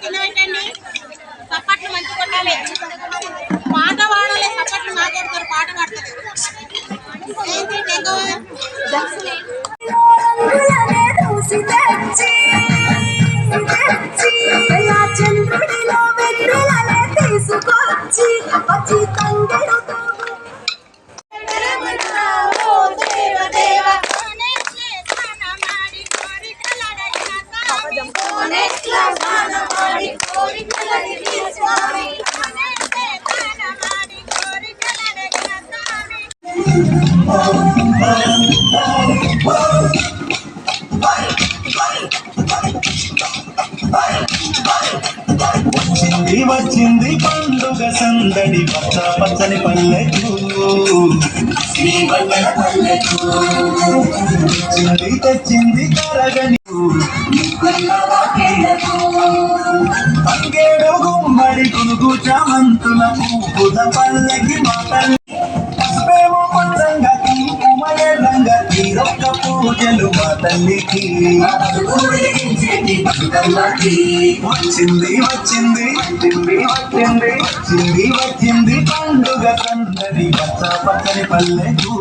తినబెట్టండి, సప్పట్లు మంచి కొట్టాలి, పాట పాడాలి, సప్పట్లు మాట్లాడతారు, పాట పాడతారు. చంద్రుడిలో వెన్నెలనే తీసుకొచ్చి వచ్చి తంగెడుతో వచ్చింది పండుగ సందడి పచ్చ పచ్చని పల్లెకు తెచ్చింది కరగని పంగేడు గుమ్మడి కునుగు చామంతుల పూల పల్లెకి మాటలు పసుపేమో పంచంగా కుంకుమయంగా తీరొక్క పూజలు మా తల్లికి వచ్చింది వచ్చింది వచ్చింది వచ్చింది వచ్చింది వచ్చింది పండుగ సందడి పచ్చ పచ్చని పల్లెకు